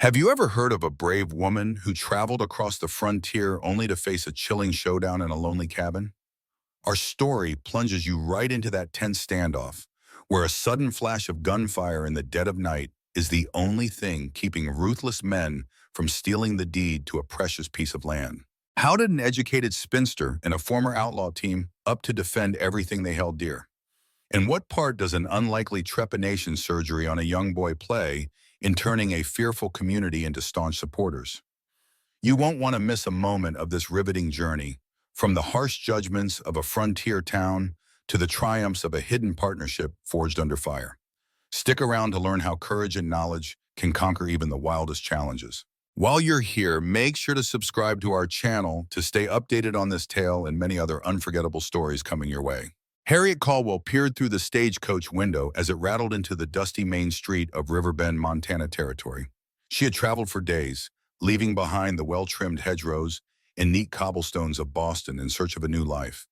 Have you ever heard of a brave woman who traveled across the frontier only to face a chilling showdown in a lonely cabin? Our story plunges you right into that tense standoff, where a sudden flash of gunfire in the dead of night is the only thing keeping ruthless men from stealing the deed to a precious piece of land. How did an educated spinster and a former outlaw team up to defend everything they held dear? And what part does an unlikely trepanation surgery on a young boy play in turning a fearful community into staunch supporters? You won't want to miss a moment of this riveting journey, from the harsh judgments of a frontier town to the triumphs of a hidden partnership forged under fire. Stick around to learn how courage and knowledge can conquer even the wildest challenges. While you're here, make sure to subscribe to our channel to stay updated on this tale and many other unforgettable stories coming your way. Harriet Caldwell peered through the stagecoach window as it rattled into the dusty main street of Riverbend, Montana territory. She had traveled for days, leaving behind the well-trimmed hedgerows and neat cobblestones of Boston in search of a new life.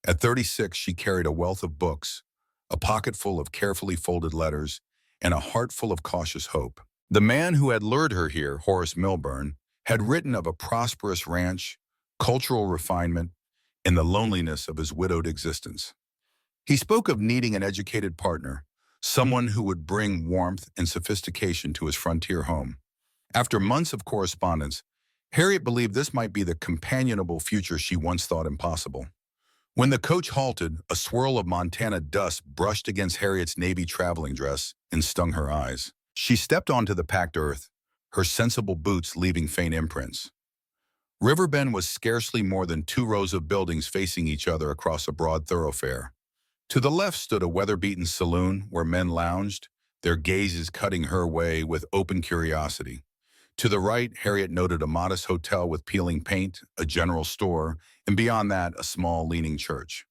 At 36, she carried a wealth of books, a pocket full of carefully folded letters, and a heart full of cautious hope. The man who had lured her here, Horace Milburn, had written of a prosperous ranch, cultural refinement, and the loneliness of his widowed existence. He spoke of needing an educated partner, someone who would bring warmth and sophistication to his frontier home. After months of correspondence, Harriet believed this might be the companionable future she once thought impossible. When the coach halted, a swirl of Montana dust brushed against Harriet's navy traveling dress and stung her eyes. She stepped onto the packed earth, her sensible boots leaving faint imprints. Riverbend was scarcely more than 2 rows of buildings facing each other across a broad thoroughfare. To the left stood a weather-beaten saloon where men lounged, their gazes cutting her way with open curiosity. To the right, Harriet noted a modest hotel with peeling paint, a general store, and beyond that, a small, leaning church.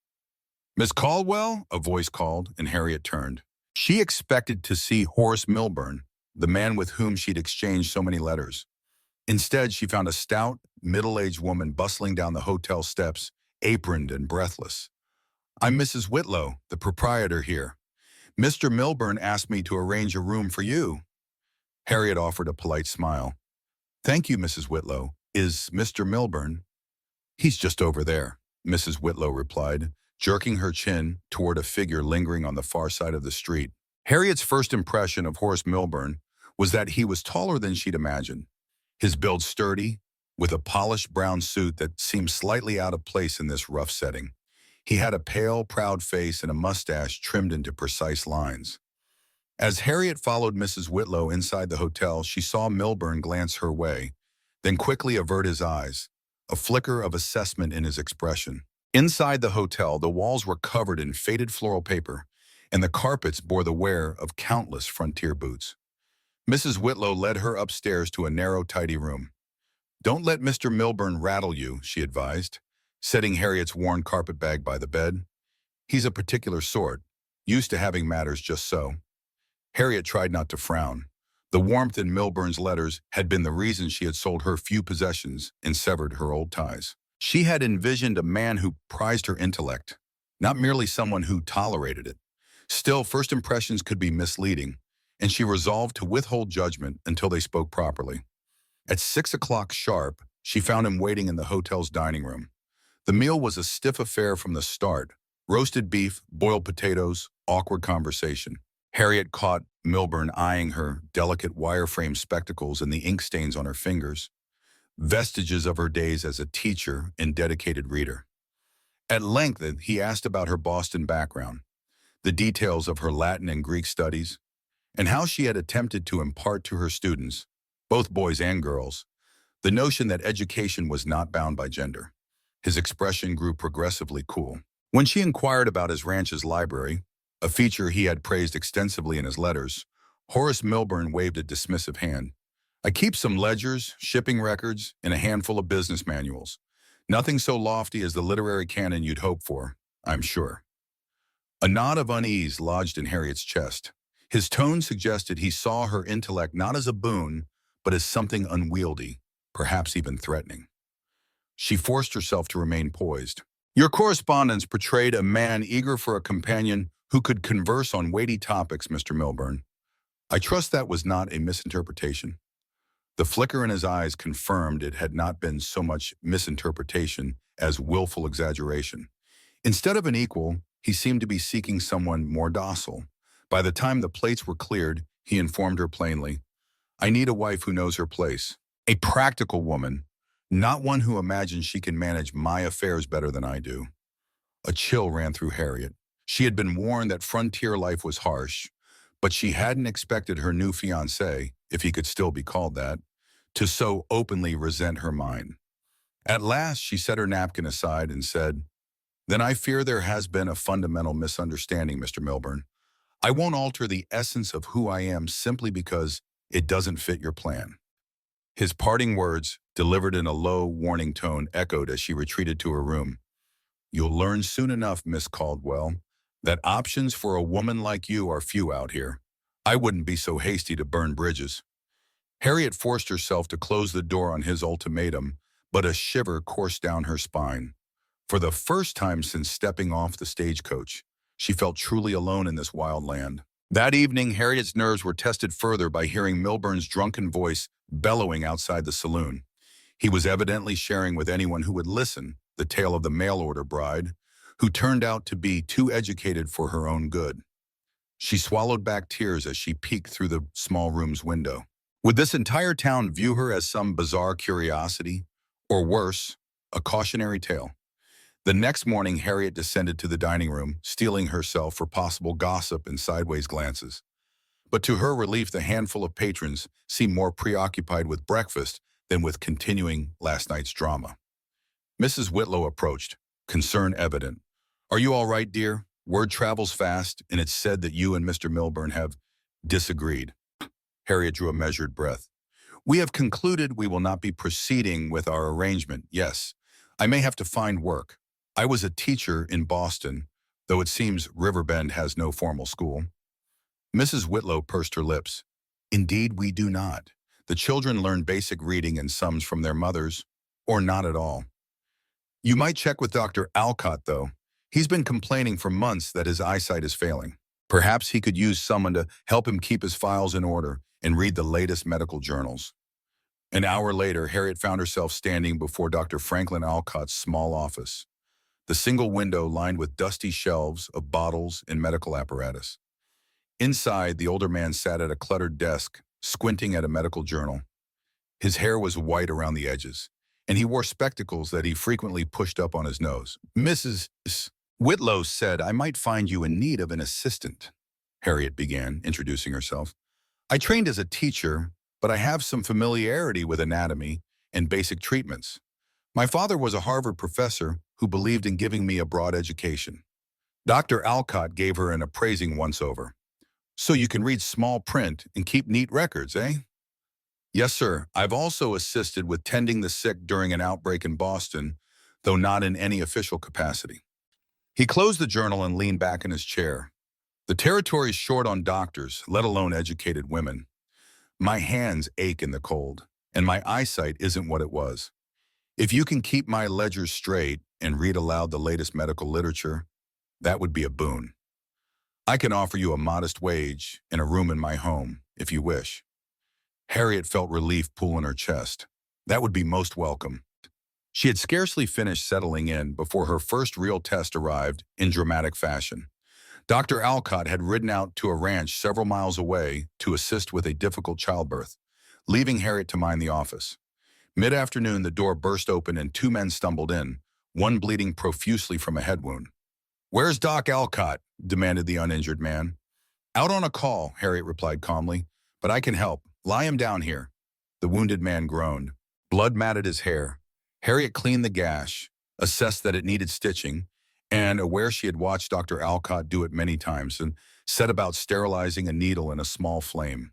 "Miss Caldwell?" a voice called, and Harriet turned. She expected to see Horace Milburn, the man with whom she'd exchanged so many letters. Instead, she found a stout, middle-aged woman bustling down the hotel steps, aproned and breathless. "I'm Mrs. Whitlow, the proprietor here. Mr. Milburn asked me to arrange a room for you." Harriet offered a polite smile. "Thank you, Mrs. Whitlow. Is Mr. Milburn?" "He's just over there," Mrs. Whitlow replied, jerking her chin toward a figure lingering on the far side of the street. Harriet's first impression of Horace Milburn was that he was taller than she'd imagined. His build sturdy, with a polished brown suit that seemed slightly out of place in this rough setting. He had a pale, proud face and a mustache trimmed into precise lines. As Harriet followed Mrs. Whitlow inside the hotel, she saw Milburn glance her way, then quickly avert his eyes, a flicker of assessment in his expression. Inside the hotel, the walls were covered in faded floral paper, and the carpets bore the wear of countless frontier boots. Mrs. Whitlow led her upstairs to a narrow, tidy room. "Don't let Mr. Milburn rattle you," she advised, setting Harriet's worn carpetbag by the bed. "He's a particular sort, used to having matters just so." Harriet tried not to frown. The warmth in Milburn's letters had been the reason she had sold her few possessions and severed her old ties. She had envisioned a man who prized her intellect, not merely someone who tolerated it. Still, first impressions could be misleading, and she resolved to withhold judgment until they spoke properly. At 6 o'clock sharp, she found him waiting in the hotel's dining room. The meal was a stiff affair from the start: roasted beef, boiled potatoes, awkward conversation. Harriet caught Milburn eyeing her delicate wire-frame spectacles and the ink stains on her fingers, vestiges of her days as a teacher and dedicated reader. At length, he asked about her Boston background, the details of her Latin and Greek studies, and how she had attempted to impart to her students, both boys and girls, the notion that education was not bound by gender. His expression grew progressively cool. When she inquired about his ranch's library, a feature he had praised extensively in his letters, Horace Milburn waved a dismissive hand. "I keep some ledgers, shipping records, and a handful of business manuals. Nothing so lofty as the literary canon you'd hope for, I'm sure." A nod of unease lodged in Harriet's chest. His tone suggested he saw her intellect not as a boon, but as something unwieldy, perhaps even threatening. She forced herself to remain poised. "Your correspondence portrayed a man eager for a companion who could converse on weighty topics, Mr. Milburn. I trust that was not a misinterpretation." The flicker in his eyes confirmed it had not been so much misinterpretation as willful exaggeration. Instead of an equal, he seemed to be seeking someone more docile. By the time the plates were cleared, he informed her plainly, "I need a wife who knows her place. A practical woman, not one who imagines she can manage my affairs better than I do." A chill ran through Harriet. She had been warned that frontier life was harsh, but she hadn't expected her new fiancé, if he could still be called that, to so openly resent her mind. At last, she set her napkin aside and said, "Then I fear there has been a fundamental misunderstanding, Mr. Milburn. I won't alter the essence of who I am simply because it doesn't fit your plan." His parting words, delivered in a low, warning tone, echoed as she retreated to her room. "You'll learn soon enough, Miss Caldwell, that options for a woman like you are few out here. I wouldn't be so hasty to burn bridges." Harriet forced herself to close the door on his ultimatum, but a shiver coursed down her spine. For the first time since stepping off the stagecoach, she felt truly alone in this wild land. That evening, Harriet's nerves were tested further by hearing Milburn's drunken voice bellowing outside the saloon. He was evidently sharing with anyone who would listen the tale of the mail-order bride, who turned out to be too educated for her own good. She swallowed back tears as she peeked through the small room's window. Would this entire town view her as some bizarre curiosity, or worse, a cautionary tale? The next morning, Harriet descended to the dining room, steeling herself for possible gossip and sideways glances. But to her relief, the handful of patrons seemed more preoccupied with breakfast than with continuing last night's drama. Mrs. Whitlow approached, concern evident. "Are you all right, dear? Word travels fast, and it's said that you and Mr. Milburn have disagreed." Harriet drew a measured breath. "We have concluded we will not be proceeding with our arrangement. Yes, I may have to find work. I was a teacher in Boston, though it seems Riverbend has no formal school." Mrs. Whitlow pursed her lips. "Indeed, we do not. The children learn basic reading and sums from their mothers, or not at all. You might check with Dr. Alcott, though. He's been complaining for months that his eyesight is failing. Perhaps he could use someone to help him keep his files in order and read the latest medical journals." An hour later, Harriet found herself standing before Dr. Franklin Alcott's small office, the single window lined with dusty shelves of bottles and medical apparatus. Inside, the older man sat at a cluttered desk, squinting at a medical journal. His hair was white around the edges, and he wore spectacles that he frequently pushed up on his nose. "Mrs. Whitlow said I might find you in need of an assistant," Harriet began, introducing herself. "I trained as a teacher, but I have some familiarity with anatomy and basic treatments. My father was a Harvard professor who believed in giving me a broad education." Dr. Alcott gave her an appraising once-over. "So you can read small print and keep neat records, eh?" "Yes, sir. I've also assisted with tending the sick during an outbreak in Boston, though not in any official capacity." He closed the journal and leaned back in his chair. "The territory's short on doctors, let alone educated women. My hands ache in the cold, and my eyesight isn't what it was. If you can keep my ledgers straight and read aloud the latest medical literature, that would be a boon. I can offer you a modest wage and a room in my home, if you wish." Harriet felt relief pool in her chest. That would be most welcome. She had scarcely finished settling in before her first real test arrived in dramatic fashion. Dr. Alcott had ridden out to a ranch several miles away to assist with a difficult childbirth, leaving Harriet to mind the office. Mid-afternoon, the door burst open and two men stumbled in, one bleeding profusely from a head wound. "Where's Doc Alcott?" demanded the uninjured man. "Out on a call," Harriet replied calmly, "but I can help. Lie him down here." The wounded man groaned. Blood matted his hair. Harriet cleaned the gash, assessed that it needed stitching, and, aware she had watched Dr. Alcott do it many times, and set about sterilizing a needle in a small flame.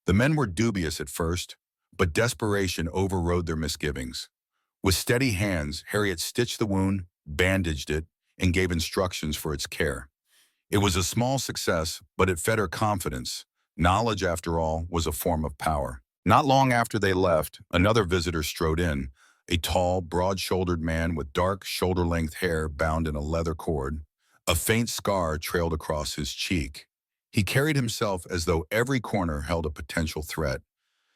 The men were dubious at first, but desperation overrode their misgivings. With steady hands, Harriet stitched the wound, bandaged it, and gave instructions for its care. It was a small success, but it fed her confidence. Knowledge, after all, was a form of power. Not long after they left, another visitor strode in, a tall, broad-shouldered man with dark, shoulder-length hair bound in a leather cord. A faint scar trailed across his cheek. He carried himself as though every corner held a potential threat.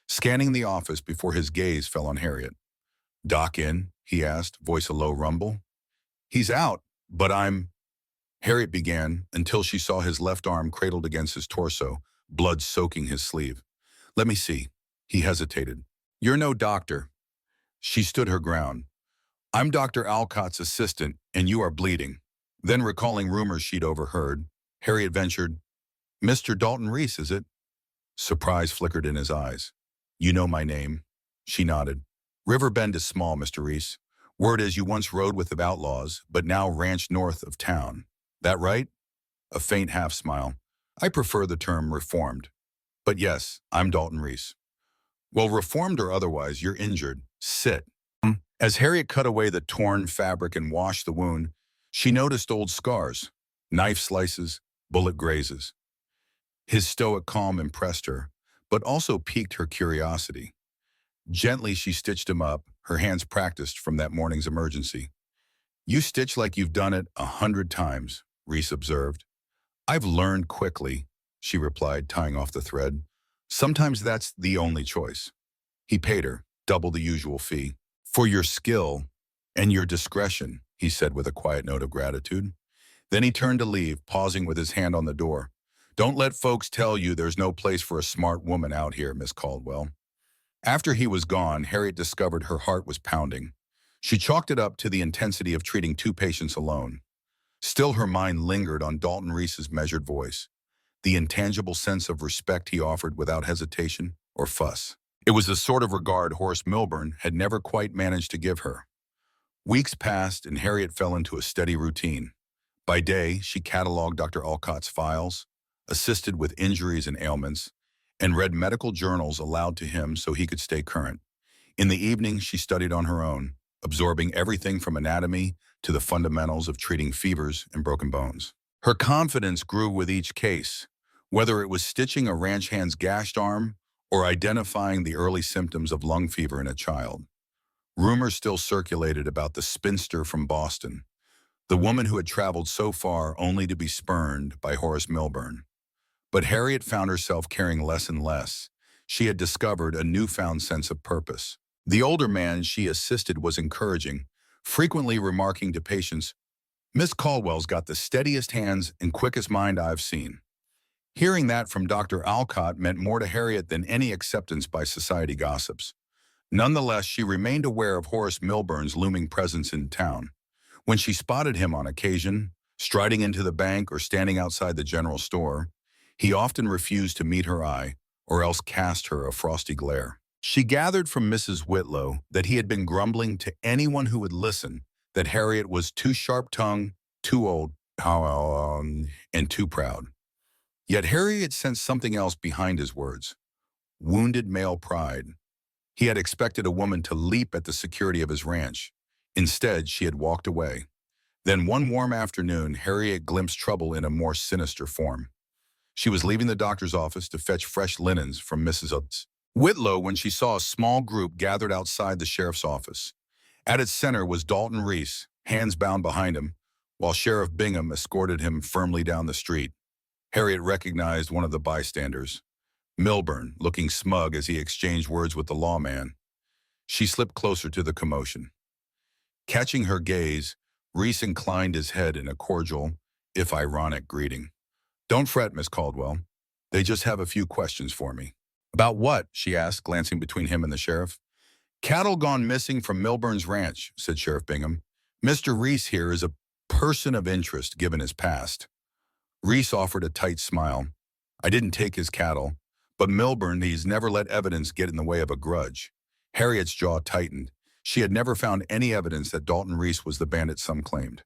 scanning the office before his gaze fell on Harriet. "Doc in?" he asked, voice a low rumble. "He's out, but I'm—" Harriet began until she saw his left arm cradled against his torso, blood soaking his sleeve. "Let me see." He hesitated. "You're no doctor." She stood her ground. "I'm Dr. Alcott's assistant, and you are bleeding." Then, recalling rumors she'd overheard, Harriet ventured, "Mr. Dalton Reese, is it?" Surprise flickered in his eyes. "You know my name." She nodded. "Riverbend is small, Mr. Reese. Word is you once rode with the Outlaws, but now ranch north of town. That right?" A faint half smile. "I prefer the term reformed. But yes, I'm Dalton Reese." "Well, reformed or otherwise, you're injured. Sit." As Harriet cut away the torn fabric and washed the wound, she noticed old scars, knife slices, bullet grazes. His stoic calm impressed her, but also piqued her curiosity. Gently, she stitched him up, her hands practiced from that morning's emergency. "You stitch like you've done it 100 times," Reese observed. "I've learned quickly," she replied, tying off the thread. "Sometimes that's the only choice." He paid her, double the usual fee. "For your skill and your discretion," he said with a quiet note of gratitude. Then he turned to leave, pausing with his hand on the door. "Don't let folks tell you there's no place for a smart woman out here, Miss Caldwell." After he was gone, Harriet discovered her heart was pounding. She chalked it up to the intensity of treating 2 patients alone. Still, her mind lingered on Dalton Reese's measured voice, the intangible sense of respect he offered without hesitation or fuss. It was the sort of regard Horace Milburn had never quite managed to give her. Weeks passed, and Harriet fell into a steady routine. By day, she cataloged Dr. Alcott's files, assisted with injuries and ailments, and read medical journals aloud to him so he could stay current. In the evening, she studied on her own, absorbing everything from anatomy to the fundamentals of treating fevers and broken bones. Her confidence grew with each case, whether it was stitching a ranch hand's gashed arm or identifying the early symptoms of lung fever in a child. Rumors still circulated about the spinster from Boston, the woman who had traveled so far only to be spurned by Horace Milburn. But Harriet found herself caring less and less. She had discovered a newfound sense of purpose. The older man she assisted was encouraging, frequently remarking to patients, "Miss Caldwell's got the steadiest hands and quickest mind I've seen." Hearing that from Dr. Alcott meant more to Harriet than any acceptance by society gossips. Nonetheless, she remained aware of Horace Milburn's looming presence in town. When she spotted him on occasion, striding into the bank or standing outside the general store, he often refused to meet her eye or else cast her a frosty glare. She gathered from Mrs. Whitlow that he had been grumbling to anyone who would listen that Harriet was too sharp-tongued, too old, and too proud. Yet Harriet sensed something else behind his words. Wounded male pride. He had expected a woman to leap at the security of his ranch. Instead, she had walked away. Then one warm afternoon, Harriet glimpsed trouble in a more sinister form. She was leaving the doctor's office to fetch fresh linens from Mrs. Whitlow when she saw a small group gathered outside the sheriff's office. At its center was Dalton Reese, hands bound behind him, while Sheriff Bingham escorted him firmly down the street. Harriet recognized one of the bystanders, Milburn, looking smug as he exchanged words with the lawman. She slipped closer to the commotion. Catching her gaze, Reese inclined his head in a cordial, if ironic, greeting. "Don't fret, Miss Caldwell. They just have a few questions for me." "About what?" she asked, glancing between him and the sheriff. "Cattle gone missing from Milburn's ranch," said Sheriff Bingham. "Mr. Reese here is a person of interest given his past." Reese offered a tight smile. "I didn't take his cattle, but Milburn, he's never let evidence get in the way of a grudge." Harriet's jaw tightened. She had never found any evidence that Dalton Reese was the bandit some claimed.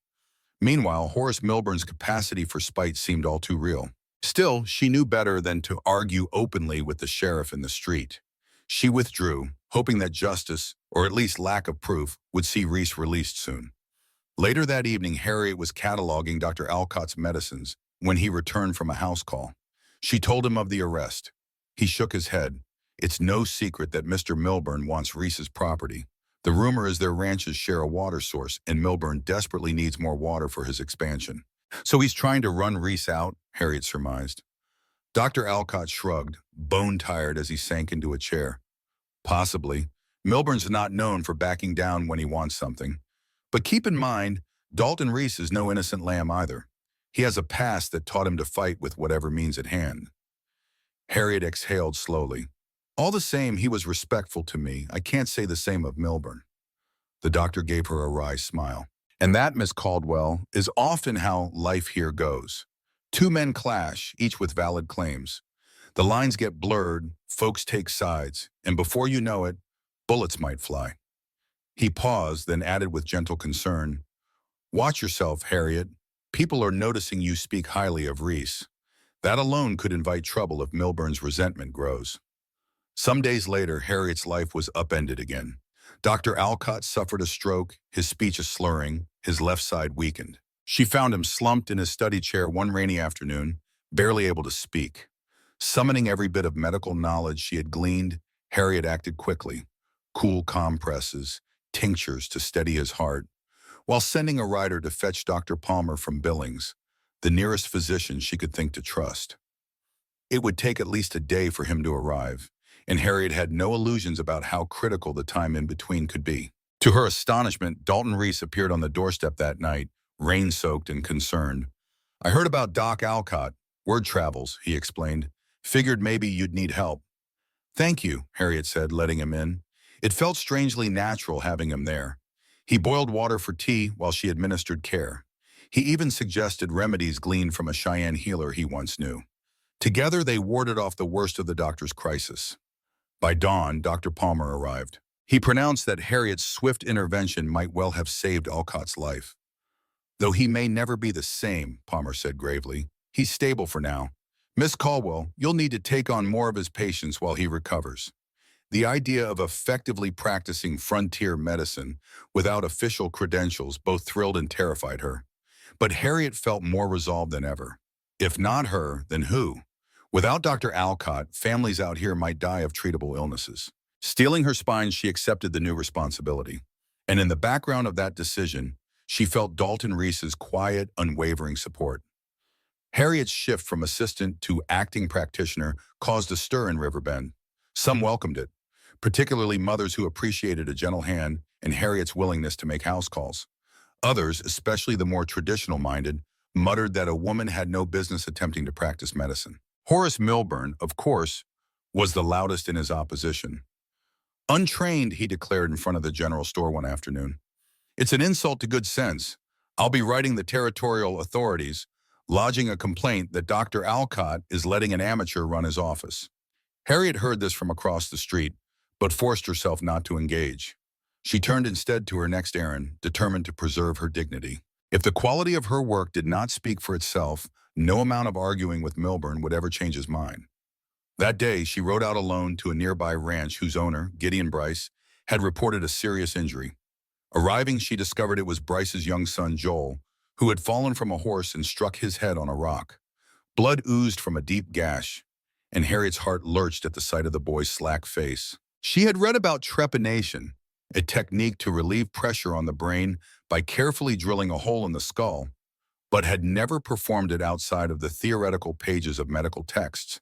Meanwhile, Horace Milburn's capacity for spite seemed all too real. Still, she knew better than to argue openly with the sheriff in the street. She withdrew, hoping that justice, or at least lack of proof, would see Reese released soon. Later that evening, Harriet was cataloging Dr. Alcott's medicines when he returned from a house call. She told him of the arrest. He shook his head. "It's no secret that Mr. Milburn wants Reese's property. The rumor is their ranches share a water source, and Milburn desperately needs more water for his expansion. So he's trying to run Reese out," Harriet surmised. Dr. Alcott shrugged, bone-tired as he sank into a chair. Possibly. Milburn's not known for backing down when he wants something. But keep in mind, Dalton Reese is no innocent lamb either. He has a past that taught him to fight with whatever means at hand. Harriet exhaled slowly. All the same, he was respectful to me. I can't say the same of Milburn. The doctor gave her a wry smile. And that, Miss Caldwell, is often how life here goes. Two men clash, each with valid claims. The lines get blurred, folks take sides, and before you know it, bullets might fly. He paused, then added with gentle concern, "Watch yourself, Harriet. People are noticing you speak highly of Reese. That alone could invite trouble if Milburn's resentment grows." Some days later, Harriet's life was upended again. Dr. Alcott suffered a stroke, his speech a slurring, his left side weakened. She found him slumped in his study chair one rainy afternoon, barely able to speak. Summoning every bit of medical knowledge she had gleaned, Harriet acted quickly. Cool compresses, tinctures to steady his heart, while sending a rider to fetch Dr. Palmer from Billings, the nearest physician she could think to trust. It would take at least a day for him to arrive, and Harriet had no illusions about how critical the time in between could be. To her astonishment, Dalton Reese appeared on the doorstep that night, rain-soaked and concerned. "I heard about Doc Alcott. Word travels," he explained. "Figured maybe you'd need help." "Thank you," Harriet said, letting him in. It felt strangely natural having him there. He boiled water for tea while she administered care. He even suggested remedies gleaned from a Cheyenne healer he once knew. Together, they warded off the worst of the doctor's crisis. By dawn, Dr. Palmer arrived. He pronounced that Harriet's swift intervention might well have saved Alcott's life. "Though he may never be the same," Palmer said gravely. "He's stable for now. Miss Caldwell, you'll need to take on more of his patients while he recovers." The idea of effectively practicing frontier medicine without official credentials both thrilled and terrified her. But Harriet felt more resolved than ever. If not her, then who? Without Dr. Alcott, families out here might die of treatable illnesses. Steeling her spine, she accepted the new responsibility. And in the background of that decision, she felt Dalton Reese's quiet, unwavering support. Harriet's shift from assistant to acting practitioner caused a stir in Riverbend. Some welcomed it, particularly mothers who appreciated a gentle hand and Harriet's willingness to make house calls. Others, especially the more traditional-minded, muttered that a woman had no business attempting to practice medicine. Horace Milburn, of course, was the loudest in his opposition. "Untrained," he declared in front of the general store one afternoon. "It's an insult to good sense. I'll be writing the territorial authorities, lodging a complaint that Dr. Alcott is letting an amateur run his office." Harriet heard this from across the street, but forced herself not to engage. She turned instead to her next errand, determined to preserve her dignity. If the quality of her work did not speak for itself, no amount of arguing with Milburn would ever change his mind. That day, she rode out alone to a nearby ranch whose owner, Gideon Bryce, had reported a serious injury. Arriving, she discovered it was Bryce's young son, Joel, who had fallen from a horse and struck his head on a rock. Blood oozed from a deep gash, and Harriet's heart lurched at the sight of the boy's slack face. She had read about trepanation, a technique to relieve pressure on the brain by carefully drilling a hole in the skull, but had never performed it outside of the theoretical pages of medical texts.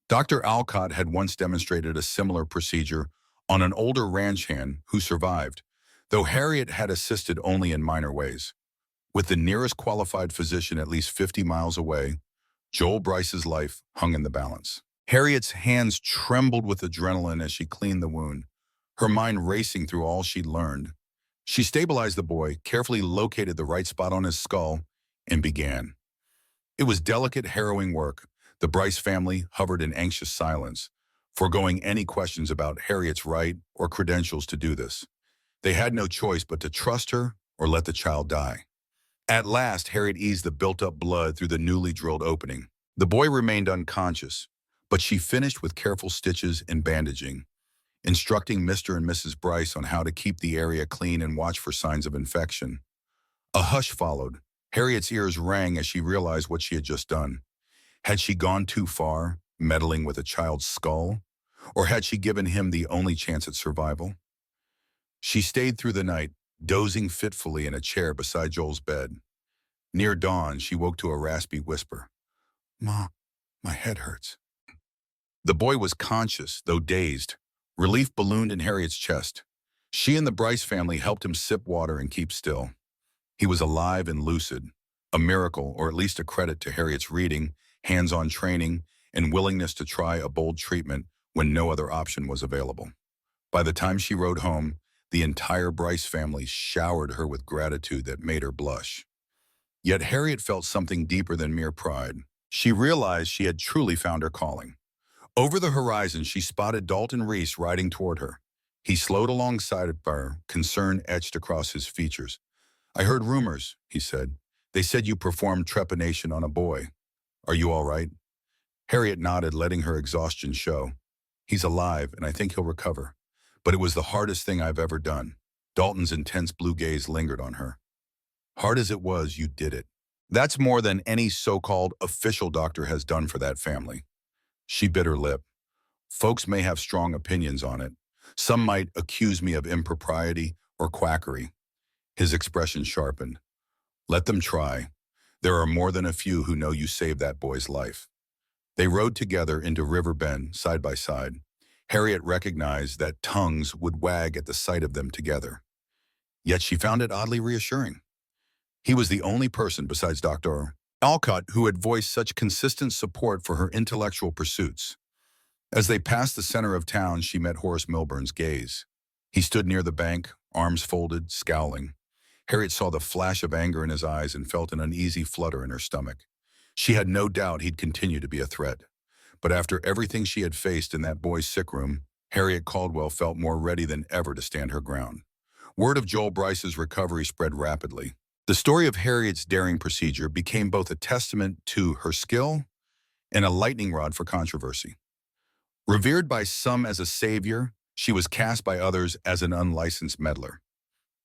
Dr. Alcott had once demonstrated a similar procedure on an older ranch hand who survived, though Harriet had assisted only in minor ways. With the nearest qualified physician at least 50 miles away, Joel Bryce's life hung in the balance. Harriet's hands trembled with adrenaline as she cleaned the wound, her mind racing through all she'd learned. She stabilized the boy, carefully located the right spot on his skull, and began. It was delicate, harrowing work. The Bryce family hovered in anxious silence, foregoing any questions about Harriet's right or credentials to do this. They had no choice but to trust her or let the child die. At last, Harriet eased the built-up blood through the newly drilled opening. The boy remained unconscious, but she finished with careful stitches and bandaging, instructing Mr. and Mrs. Bryce on how to keep the area clean and watch for signs of infection. A hush followed. Harriet's ears rang as she realized what she had just done. Had she gone too far, meddling with a child's skull? Or had she given him the only chance at survival? She stayed through the night, dozing fitfully in a chair beside Joel's bed. Near dawn, she woke to a raspy whisper. "Ma, my head hurts." The boy was conscious, though dazed, Relief ballooned in Harriet's chest. She and the Bryce family helped him sip water and keep still. He was alive and lucid, a miracle or at least a credit to Harriet's reading, hands-on training, and willingness to try a bold treatment when no other option was available. By the time she rode home, the entire Bryce family showered her with gratitude that made her blush. Yet Harriet felt something deeper than mere pride. She realized she had truly found her calling. Over the horizon, she spotted Dalton Reese riding toward her. He slowed alongside of her, concern etched across his features. "I heard rumors," he said. "They said you performed trepanation on a boy. Are you all right?" Harriet nodded, letting her exhaustion show. "He's alive, and I think he'll recover. But it was the hardest thing I've ever done." Dalton's intense blue gaze lingered on her. "Hard as it was, you did it. That's more than any so-called official doctor has done for that family." She bit her lip. "Folks may have strong opinions on it. Some might accuse me of impropriety or quackery." His expression sharpened. "Let them try. There are more than a few who know you saved that boy's life." They rode together into River Bend, side by side. Harriet recognized that tongues would wag at the sight of them together. Yet she found it oddly reassuring. He was the only person besides Dr. Alcott who had voiced such consistent support for her intellectual pursuits. As they passed the center of town, she met Horace Milburn's gaze. He stood near the bank, arms folded, scowling. Harriet saw the flash of anger in his eyes and felt an uneasy flutter in her stomach. She had no doubt he'd continue to be a threat. But after everything she had faced in that boy's sick room, Harriet Caldwell felt more ready than ever to stand her ground. Word of Joel Bryce's recovery spread rapidly. The story of Harriet's daring procedure became both a testament to her skill and a lightning rod for controversy. Revered by some as a savior, she was cast by others as an unlicensed meddler.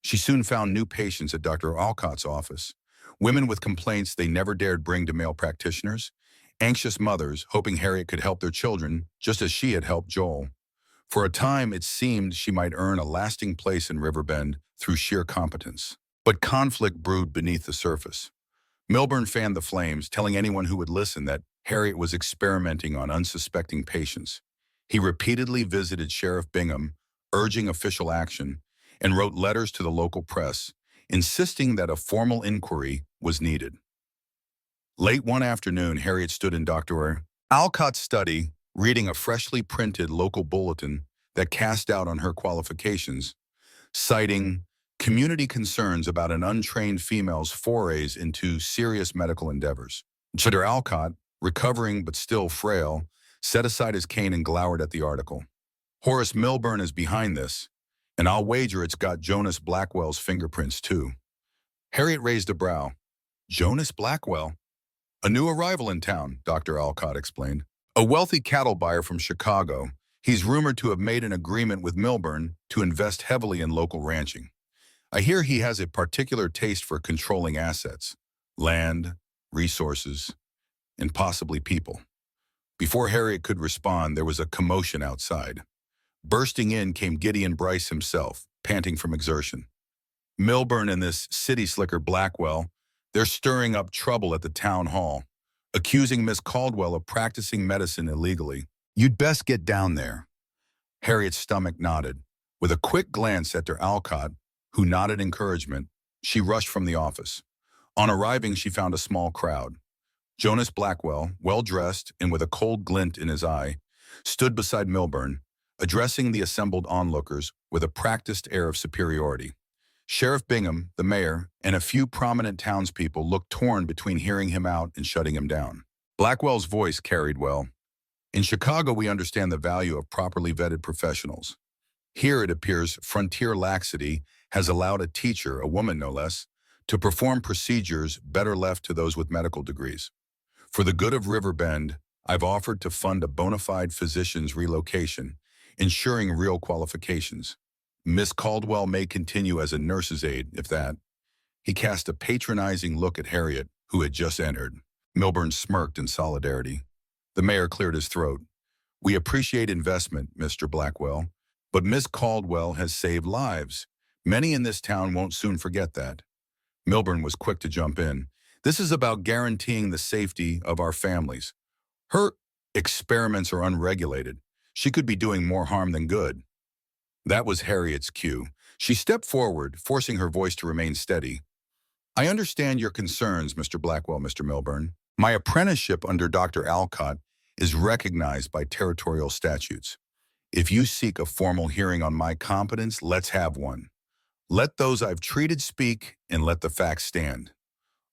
She soon found new patients at Dr. Alcott's office, women with complaints they never dared bring to male practitioners, anxious mothers hoping Harriet could help their children just as she had helped Joel. For a time, it seemed she might earn a lasting place in Riverbend through sheer competence. But conflict brewed beneath the surface. Milburn fanned the flames, telling anyone who would listen that Harriet was experimenting on unsuspecting patients. He repeatedly visited Sheriff Bingham, urging official action, and wrote letters to the local press, insisting that a formal inquiry was needed. Late one afternoon, Harriet stood in Dr. Alcott's study, reading a freshly printed local bulletin that cast doubt on her qualifications, citing community concerns about an untrained female's forays into serious medical endeavors. Dr. Alcott, recovering but still frail, set aside his cane and glowered at the article. "Horace Milburn is behind this, and I'll wager it's got Jonas Blackwell's fingerprints too." Harriet raised a brow. "Jonas Blackwell? A new arrival in town," Dr. Alcott explained. "A wealthy cattle buyer from Chicago. He's rumored to have made an agreement with Milburn to invest heavily in local ranching. I hear he has a particular taste for controlling assets, land, resources, and possibly people." Before Harriet could respond, there was a commotion outside. Bursting in came Gideon Bryce himself, panting from exertion. "Milburn and this city slicker Blackwell, they're stirring up trouble at the town hall, accusing Miss Caldwell of practicing medicine illegally. You'd best get down there." Harriet's stomach nodded. With a quick glance at Dr. Alcott, who nodded encouragement, she rushed from the office. On arriving, she found a small crowd. Jonas Blackwell, well-dressed and with a cold glint in his eye, stood beside Milburn, addressing the assembled onlookers with a practiced air of superiority. Sheriff Bingham, the mayor, and a few prominent townspeople looked torn between hearing him out and shutting him down. Blackwell's voice carried well. "In Chicago, we understand the value of properly vetted professionals. Here, it appears, frontier laxity has allowed a teacher, a woman no less, to perform procedures better left to those with medical degrees. For the good of Riverbend, I've offered to fund a bona fide physician's relocation, ensuring real qualifications. Miss Caldwell may continue as a nurse's aide, if that." He cast a patronizing look at Harriet, who had just entered. Milburn smirked in solidarity. The mayor cleared his throat. "We appreciate investment, Mr. Blackwell, but Miss Caldwell has saved lives. Many in this town won't soon forget that." Milburn was quick to jump in. "This is about guaranteeing the safety of our families. Her experiments are unregulated. She could be doing more harm than good. That was Harriet's cue. She stepped forward, forcing her voice to remain steady. I understand your concerns, Mr. Blackwell, Mr. Milburn. My apprenticeship under Dr. Alcott is recognized by territorial statutes. If you seek a formal hearing on my competence, let's have one. Let those I've treated speak and let the facts stand.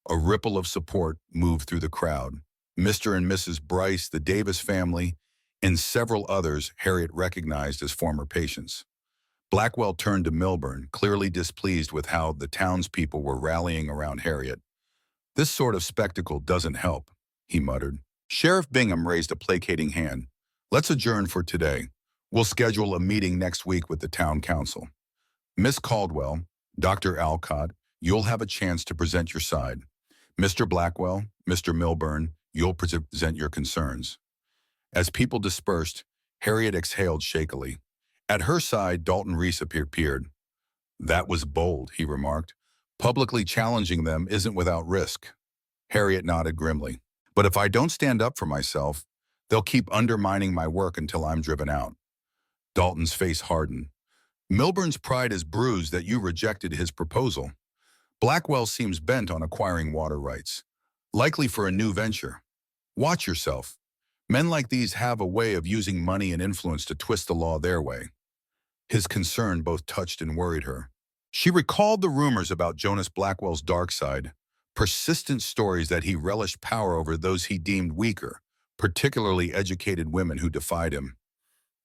A ripple of support moved through the crowd. Mr. and Mrs. Bryce, the Davis family, and several others Harriet recognized as former patients. Blackwell turned to Milburn, clearly displeased with how the townspeople were rallying around Harriet. This sort of spectacle doesn't help, he muttered. Sheriff Bingham raised a placating hand. Let's adjourn for today. We'll schedule a meeting next week with the town council. Miss Caldwell, Dr. Alcott, you'll have a chance to present your side. Mr. Blackwell, Mr. Milburn, you'll present your concerns. As people dispersed, Harriet exhaled shakily. At her side, Dalton Reese appeared. That was bold, he remarked. Publicly challenging them isn't without risk. Harriet nodded grimly. But if I don't stand up for myself, they'll keep undermining my work until I'm driven out. Dalton's face hardened. Milburn's pride is bruised that you rejected his proposal. Blackwell seems bent on acquiring water rights, likely for a new venture. Watch yourself. Men like these have a way of using money and influence to twist the law their way. His concern both touched and worried her. She recalled the rumors about Jonas Blackwell's dark side, persistent stories that he relished power over those he deemed weaker, particularly educated women who defied him.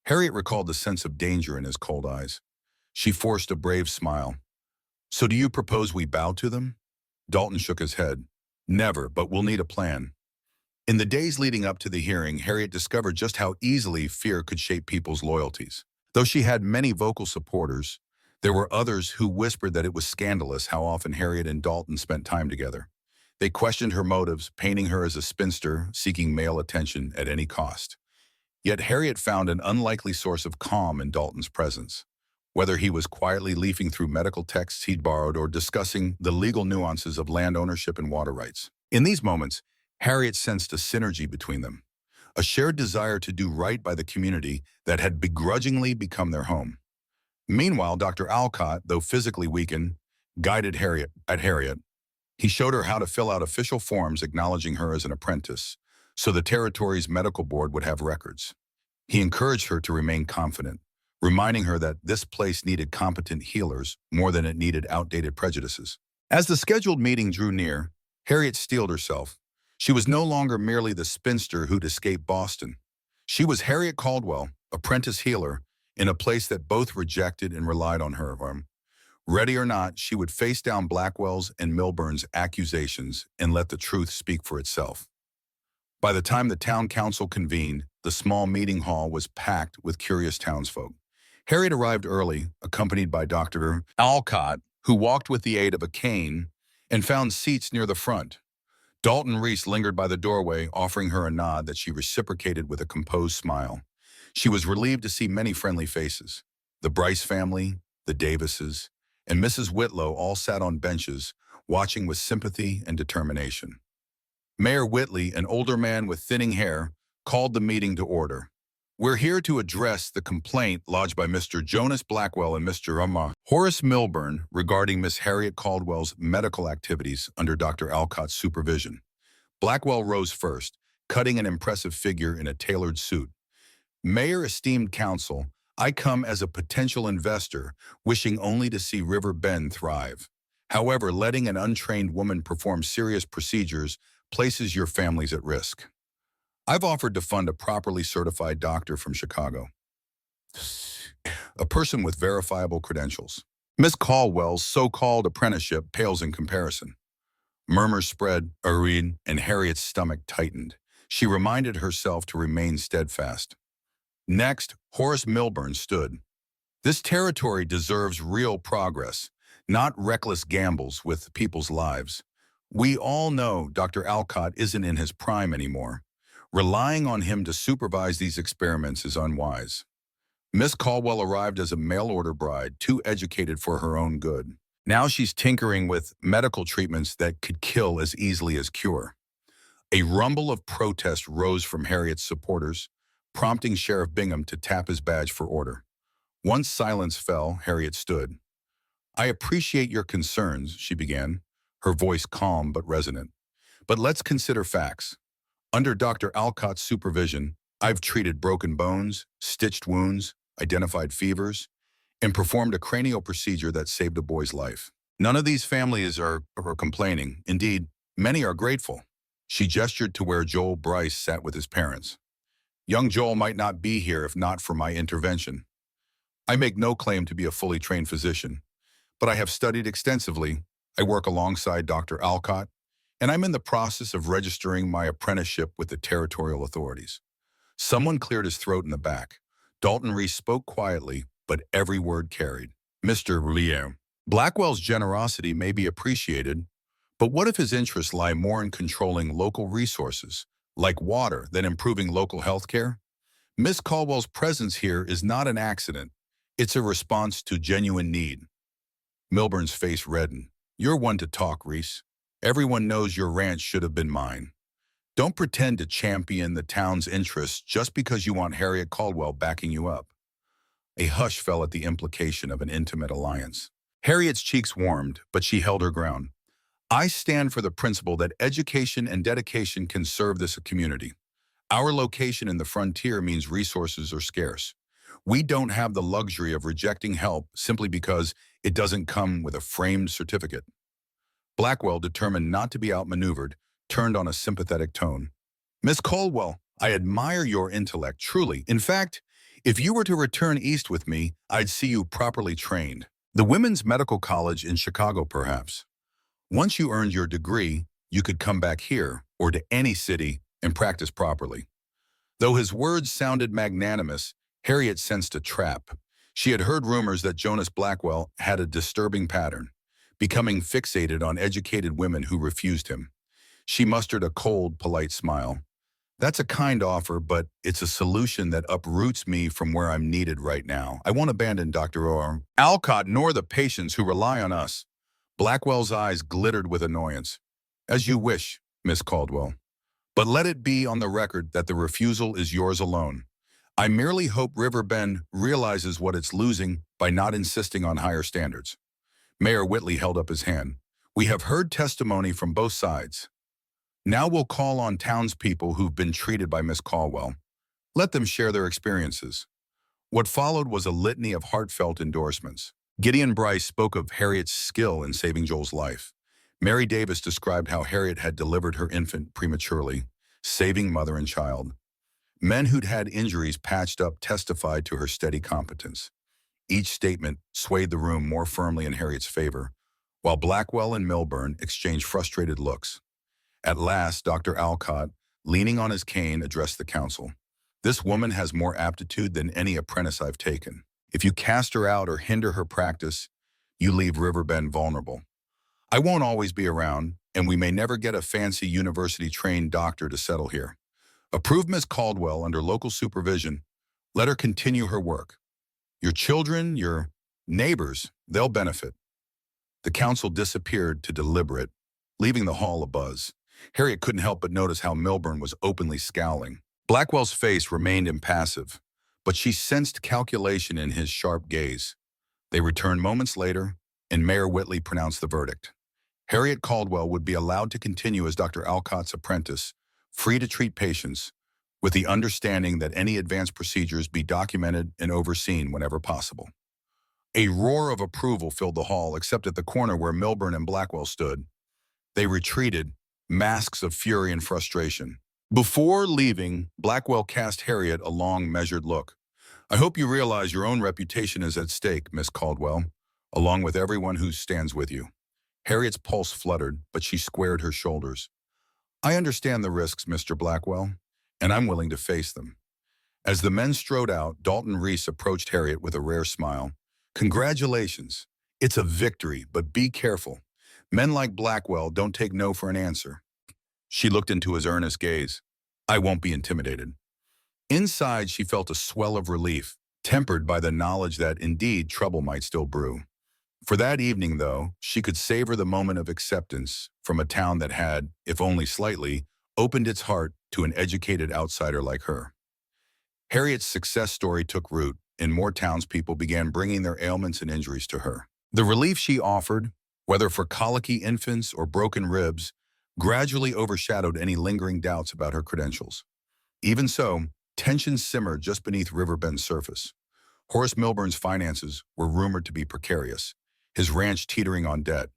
Harriet recalled the sense of danger in his cold eyes. She forced a brave smile. So do you propose we bow to them? Dalton shook his head. Never, but we'll need a plan. In the days leading up to the hearing, Harriet discovered just how easily fear could shape people's loyalties. Though she had many vocal supporters, there were others who whispered that it was scandalous how often Harriet and Dalton spent time together. They questioned her motives, painting her as a spinster seeking male attention at any cost. Yet Harriet found an unlikely source of calm in Dalton's presence. Whether he was quietly leafing through medical texts he'd borrowed or discussing the legal nuances of land ownership and water rights. In these moments, Harriet sensed a synergy between them, a shared desire to do right by the community that had begrudgingly become their home. Meanwhile, Dr. Alcott, though physically weakened, guided Harriet. He showed her how to fill out official forms acknowledging her as an apprentice, so the territory's medical board would have records. He encouraged her to remain confident, reminding her that this place needed competent healers more than it needed outdated prejudices. As the scheduled meeting drew near, Harriet steeled herself. She was no longer merely the spinster who'd escaped Boston. She was Harriet Caldwell, apprentice healer, in a place that both rejected and relied on her. Ready or not, she would face down Blackwell's and Milburn's accusations and let the truth speak for itself. By the time the town council convened, the small meeting hall was packed with curious townsfolk. Harriet arrived early, accompanied by Dr. Alcott, who walked with the aid of a cane and found seats near the front. Dalton Reese lingered by the doorway, offering her a nod that she reciprocated with a composed smile. She was relieved to see many friendly faces. The Bryce family, the Davises, and Mrs. Whitlow all sat on benches, watching with sympathy and determination. Mayor Whitley, an older man with thinning hair, called the meeting to order. We're here to address the complaint lodged by Mr. Jonas Blackwell and Mr. Horace Milburn regarding Miss Harriet Caldwell's medical activities under Dr. Alcott's supervision. Blackwell rose first, cutting an impressive figure in a tailored suit. Mayor, esteemed council, I come as a potential investor, wishing only to see River Bend thrive. However, letting an untrained woman perform serious procedures places your families at risk. I've offered to fund a properly certified doctor from Chicago, a person with verifiable credentials. Miss Caldwell's so-called apprenticeship pales in comparison. Murmurs spread, and Harriet's stomach tightened. She reminded herself to remain steadfast. Next, Horace Milburn stood. This territory deserves real progress, not reckless gambles with people's lives. We all know Dr. Alcott isn't in his prime anymore. Relying on him to supervise these experiments is unwise. Miss Caldwell arrived as a mail-order bride, too educated for her own good. Now she's tinkering with medical treatments that could kill as easily as cure. A rumble of protest rose from Harriet's supporters. prompting Sheriff Bingham to tap his badge for order. Once silence fell, Harriet stood. "I appreciate your concerns," she began, her voice calm but resonant. "But let's consider facts. Under Dr. Alcott's supervision, I've treated broken bones, stitched wounds, identified fevers, and performed a cranial procedure that saved a boy's life. None of these families are complaining. Indeed, many are grateful." She gestured to where Joel Bryce sat with his parents. "Young Joel might not be here if not for my intervention. I make no claim to be a fully trained physician, but I have studied extensively. I work alongside Dr. Alcott, and I'm in the process of registering my apprenticeship with the territorial authorities." Someone cleared his throat in the back. Dalton Reese spoke quietly, but every word carried. "Mr. Roulier, Blackwell's generosity may be appreciated, but what if his interests lie more in controlling local resources, like water, than improving local health care? Miss Caldwell's presence here is not an accident. It's a response to genuine need." Milburn's face reddened. "You're one to talk, Reese. Everyone knows your ranch should have been mine. Don't pretend to champion the town's interests just because you want Harriet Caldwell backing you up." A hush fell at the implication of an intimate alliance. Harriet's cheeks warmed, but she held her ground. "I stand for the principle that education and dedication can serve this community. Our location in the frontier means resources are scarce. We don't have the luxury of rejecting help simply because it doesn't come with a framed certificate." Blackwell, determined not to be outmaneuvered, turned on a sympathetic tone. "Miss Caldwell, I admire your intellect, truly. In fact, if you were to return east with me, I'd see you properly trained. The Women's Medical College in Chicago, perhaps. Once you earned your degree, you could come back here, or to any city, and practice properly." Though his words sounded magnanimous, Harriet sensed a trap. She had heard rumors that Jonas Blackwell had a disturbing pattern, becoming fixated on educated women who refused him. She mustered a cold, polite smile. "That's a kind offer, but it's a solution that uproots me from where I'm needed right now. I won't abandon Dr. Alcott nor the patients who rely on us." Blackwell's eyes glittered with annoyance. "As you wish, Miss Caldwell. But let it be on the record that the refusal is yours alone. I merely hope Riverbend realizes what it's losing by not insisting on higher standards." Mayor Whitley held up his hand. "We have heard testimony from both sides. Now we'll call on townspeople who've been treated by Miss Caldwell. Let them share their experiences." What followed was a litany of heartfelt endorsements. Gideon Bryce spoke of Harriet's skill in saving Joel's life. Mary Davis described how Harriet had delivered her infant prematurely, saving mother and child. Men who'd had injuries patched up testified to her steady competence. Each statement swayed the room more firmly in Harriet's favor, while Blackwell and Milburn exchanged frustrated looks. At last, Dr. Alcott, leaning on his cane, addressed the council. "This woman has more aptitude than any apprentice I've taken. If you cast her out or hinder her practice, you leave Riverbend vulnerable. I won't always be around, and we may never get a fancy university-trained doctor to settle here. Approve Miss Caldwell under local supervision. Let her continue her work. Your children, your neighbors, they'll benefit." The council disappeared to deliberate, leaving the hall abuzz. Harriet couldn't help but notice how Milburn was openly scowling. Blackwell's face remained impassive, but she sensed calculation in his sharp gaze. They returned moments later, and Mayor Whitley pronounced the verdict. Harriet Caldwell would be allowed to continue as Dr. Alcott's apprentice, free to treat patients, with the understanding that any advanced procedures be documented and overseen whenever possible. A roar of approval filled the hall, except at the corner where Milburn and Blackwell stood. They retreated, masks of fury and frustration. Before leaving, Blackwell cast Harriet a long, measured look. "I hope you realize your own reputation is at stake, Miss Caldwell, along with everyone who stands with you." Harriet's pulse fluttered, but she squared her shoulders. "I understand the risks, Mr. Blackwell, and I'm willing to face them." As the men strode out, Dalton Reese approached Harriet with a rare smile. "Congratulations. It's a victory, but be careful. Men like Blackwell don't take no for an answer." She looked into his earnest gaze. "I won't be intimidated." Inside, she felt a swell of relief, tempered by the knowledge that, indeed, trouble might still brew. For that evening, though, she could savor the moment of acceptance from a town that had, if only slightly, opened its heart to an educated outsider like her. Harriet's success story took root, and more townspeople began bringing their ailments and injuries to her. The relief she offered, whether for colicky infants or broken ribs, gradually overshadowed any lingering doubts about her credentials. Even so, tensions simmered just beneath Riverbend's surface. Horace Milburn's finances were rumored to be precarious, his ranch teetering on debt.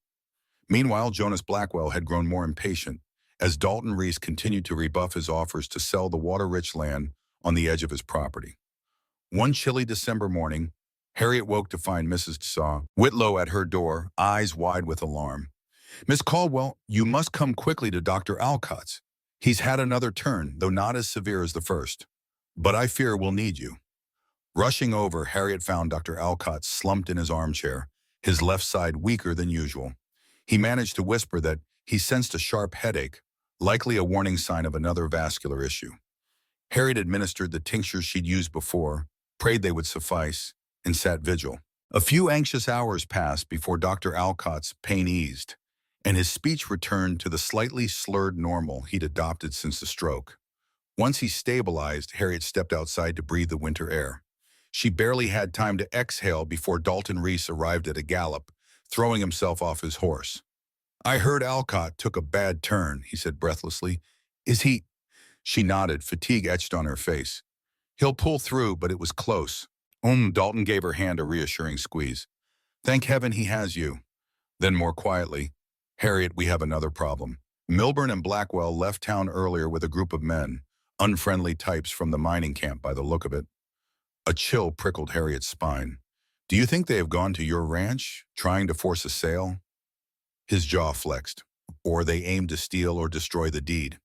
Meanwhile, Jonas Blackwell had grown more impatient as Dalton Reese continued to rebuff his offers to sell the water-rich land on the edge of his property. One chilly December morning, Harriet woke to find Mrs. Saw Whitlow at her door, eyes wide with alarm. "Miss Caldwell, you must come quickly to Dr. Alcott's. He's had another turn, though not as severe as the first. But I fear we'll need you." Rushing over, Harriet found Dr. Alcott slumped in his armchair, his left side weaker than usual. He managed to whisper that he sensed a sharp headache, likely a warning sign of another vascular issue. Harriet administered the tinctures she'd used before, prayed they would suffice, and sat vigil. A few anxious hours passed before Dr. Alcott's pain eased, and his speech returned to the slightly slurred normal he'd adopted since the stroke. Once he stabilized, Harriet stepped outside to breathe the winter air. She barely had time to exhale before Dalton Reese arrived at a gallop, throwing himself off his horse. "I heard Alcott took a bad turn," he said breathlessly. "Is he—" She nodded, fatigue etched on her face. "He'll pull through, but it was close." Dalton gave her hand a reassuring squeeze. "Thank heaven he has you." Then more quietly, "Harriet, we have another problem. Milburn and Blackwell left town earlier with a group of men, unfriendly types from the mining camp by the look of it." A chill prickled Harriet's spine. "Do you think they have gone to your ranch, trying to force a sale?" His jaw flexed. "Or they aim to steal or destroy the deed.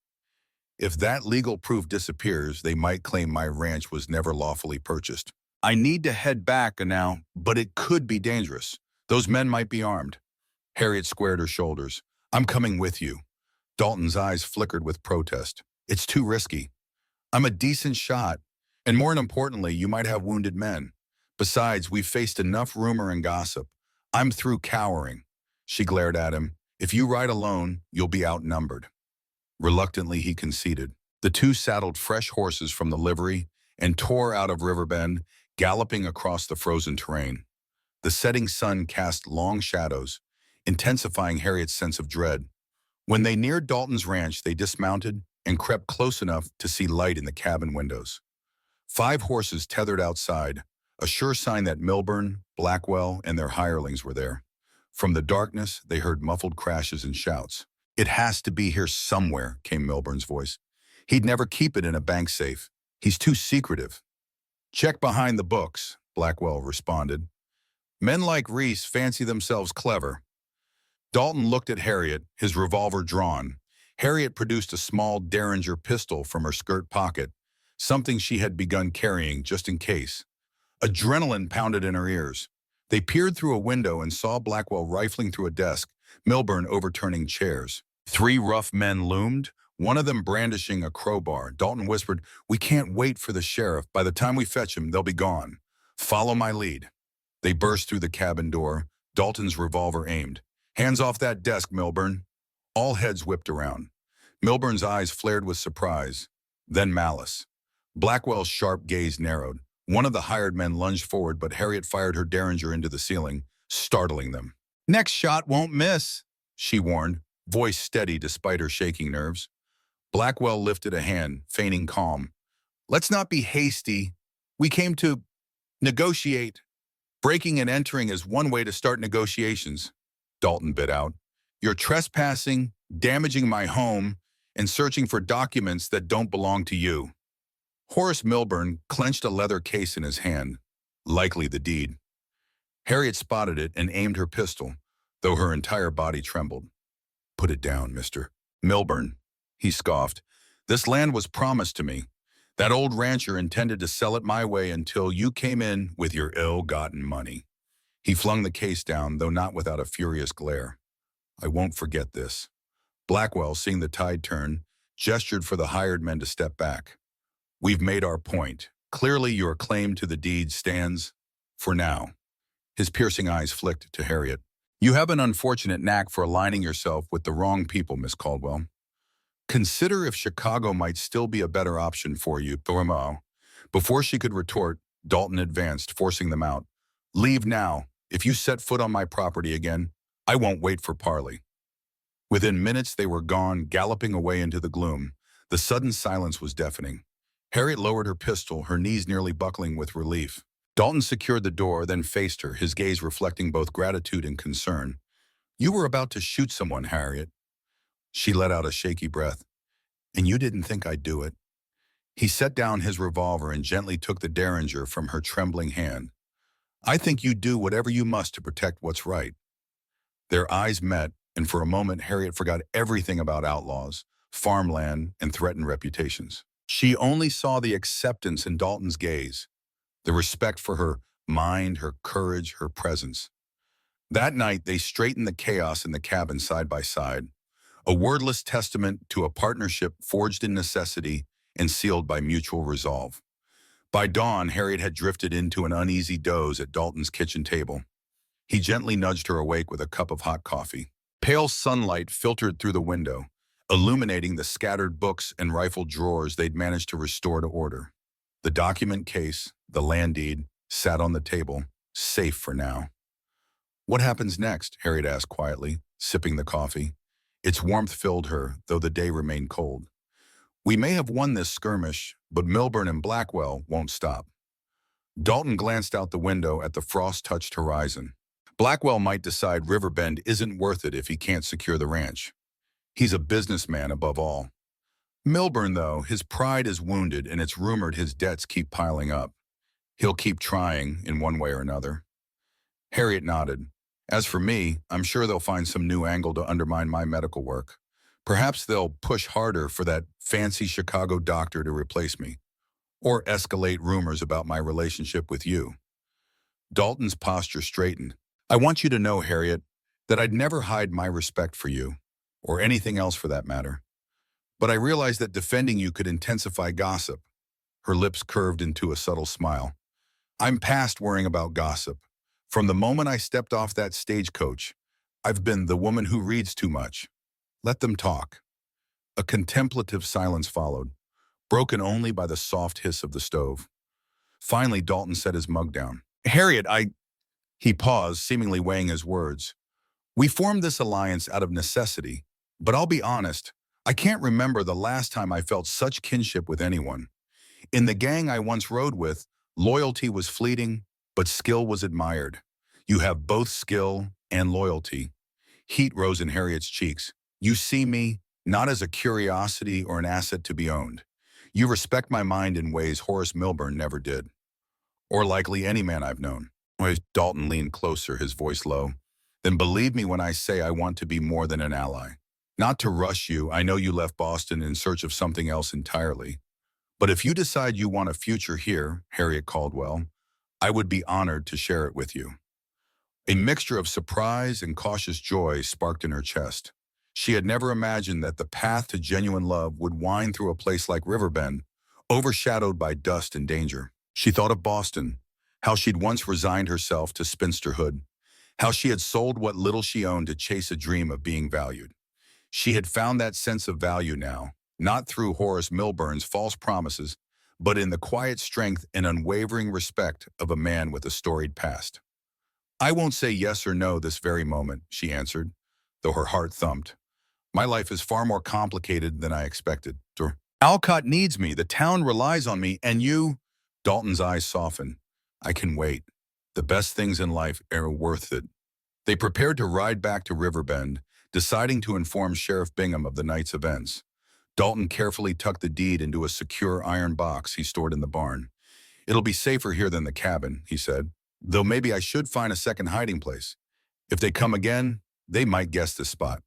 If that legal proof disappears, they might claim my ranch was never lawfully purchased. I need to head back now, but it could be dangerous. Those men might be armed." Harriet squared her shoulders. "I'm coming with you." Dalton's eyes flickered with protest. "It's too risky. I'm a decent shot, and more importantly, you might have wounded men. Besides, we've faced enough rumor and gossip. I'm through cowering." She glared at him. "If you ride alone, you'll be outnumbered." Reluctantly, he conceded. The two saddled fresh horses from the livery and tore out of Riverbend, galloping across the frozen terrain. The setting sun cast long shadows, intensifying Harriet's sense of dread. When they neared Dalton's ranch, they dismounted and crept close enough to see light in the cabin windows. 5 horses tethered outside, a sure sign that Milburn, Blackwell, and their hirelings were there. From the darkness, they heard muffled crashes and shouts. "It has to be here somewhere," came Milburn's voice. "He'd never keep it in a bank safe. He's too secretive." "Check behind the books," Blackwell responded. "Men like Reese fancy themselves clever." Dalton looked at Harriet, his revolver drawn. Harriet produced a small Derringer pistol from her skirt pocket, something she had begun carrying just in case. Adrenaline pounded in her ears. They peered through a window and saw Blackwell rifling through a desk, Milburn overturning chairs. 3 rough men loomed, one of them brandishing a crowbar. Dalton whispered, "We can't wait for the sheriff. By the time we fetch him, they'll be gone. Follow my lead." They burst through the cabin door, Dalton's revolver aimed. "Hands off that desk, Milburn." All heads whipped around. Milburn's eyes flared with surprise, then malice. Blackwell's sharp gaze narrowed. One of the hired men lunged forward, but Harriet fired her Derringer into the ceiling, startling them. "Next shot won't miss," she warned, voice steady despite her shaking nerves. Blackwell lifted a hand, feigning calm. "Let's not be hasty. We came to negotiate." "Breaking and entering is one way to start negotiations," Dalton bit out. "You're trespassing, damaging my home, and searching for documents that don't belong to you." Horace Milburn clenched a leather case in his hand, likely the deed. Harriet spotted it and aimed her pistol, though her entire body trembled. "Put it down, Mr. Milburn," he scoffed. "This land was promised to me. That old rancher intended to sell it my way until you came in with your ill-gotten money." He flung the case down, though not without a furious glare. "I won't forget this." Blackwell, seeing the tide turn, gestured for the hired men to step back. "We've made our point. Clearly your claim to the deed stands for now." His piercing eyes flicked to Harriet. "You have an unfortunate knack for aligning yourself with the wrong people, Miss Caldwell. Consider if Chicago might still be a better option for you, Thormo. Before she could retort, Dalton advanced, forcing them out. Leave now. If you set foot on my property again, I won't wait for parley. Within minutes, they were gone, galloping away into the gloom. The sudden silence was deafening. Harriet lowered her pistol, her knees nearly buckling with relief. Dalton secured the door, then faced her, his gaze reflecting both gratitude and concern. You were about to shoot someone, Harriet. She let out a shaky breath. And you didn't think I'd do it. He set down his revolver and gently took the derringer from her trembling hand. I think you do whatever you must to protect what's right. Their eyes met, and for a moment Harriet forgot everything about outlaws, farmland, and threatened reputations. She only saw the acceptance in Dalton's gaze, the respect for her mind, her courage, her presence. That night, they straightened the chaos in the cabin side by side, a wordless testament to a partnership forged in necessity and sealed by mutual resolve. By dawn, Harriet had drifted into an uneasy doze at Dalton's kitchen table. He gently nudged her awake with a cup of hot coffee. Pale sunlight filtered through the window, illuminating the scattered books and rifled drawers they'd managed to restore to order. The document case, the land deed, sat on the table, safe for now. What happens next? Harriet asked quietly, sipping the coffee. Its warmth filled her, though the day remained cold. We may have won this skirmish, but Milburn and Blackwell won't stop. Dalton glanced out the window at the frost-touched horizon. Blackwell might decide Riverbend isn't worth it if he can't secure the ranch. He's a businessman above all. Milburn, though, his pride is wounded and it's rumored his debts keep piling up. He'll keep trying in one way or another. Harriet nodded. As for me, I'm sure they'll find some new angle to undermine my medical work. Perhaps they'll push harder for that fancy Chicago doctor to replace me, or escalate rumors about my relationship with you. Dalton's posture straightened. I want you to know, Harriet, that I'd never hide my respect for you, or anything else for that matter. But I realize that defending you could intensify gossip. Her lips curved into a subtle smile. I'm past worrying about gossip. From the moment I stepped off that stagecoach, I've been the woman who reads too much. Let them talk. A contemplative silence followed, broken only by the soft hiss of the stove. Finally, Dalton set his mug down. Harriet, He paused, seemingly weighing his words. We formed this alliance out of necessity, but I'll be honest, I can't remember the last time I felt such kinship with anyone. In the gang I once rode with, loyalty was fleeting, but skill was admired. You have both skill and loyalty. Heat rose in Harriet's cheeks. You see me, not as a curiosity or an asset to be owned. You respect my mind in ways Horace Milburn never did. Or likely any man I've known. Dalton leaned closer, his voice low. Then believe me when I say I want to be more than an ally. Not to rush you, I know you left Boston in search of something else entirely. But if you decide you want a future here, Harriet Caldwell, I would be honored to share it with you. A mixture of surprise and cautious joy sparked in her chest. She had never imagined that the path to genuine love would wind through a place like Riverbend, overshadowed by dust and danger. She thought of Boston, how she'd once resigned herself to spinsterhood, how she had sold what little she owned to chase a dream of being valued. She had found that sense of value now, not through Horace Milburn's false promises, but in the quiet strength and unwavering respect of a man with a storied past. I won't say yes or no this very moment, she answered, though her heart thumped. My life is far more complicated than I expected. Alcott needs me, the town relies on me, and you... Dalton's eyes softened. I can wait. The best things in life are worth it. They prepared to ride back to Riverbend, deciding to inform Sheriff Bingham of the night's events. Dalton carefully tucked the deed into a secure iron box he stored in the barn. It'll be safer here than the cabin, he said, though maybe I should find a second hiding place. If they come again, they might guess the spot.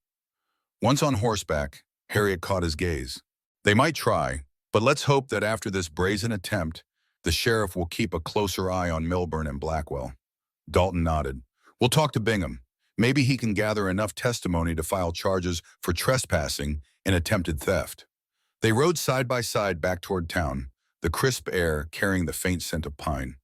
Once on horseback, Harriet caught his gaze. They might try, but let's hope that after this brazen attempt, the sheriff will keep a closer eye on Milburn and Blackwell. Dalton nodded. We'll talk to Bingham. Maybe he can gather enough testimony to file charges for trespassing and attempted theft. They rode side by side back toward town, the crisp air carrying the faint scent of pine.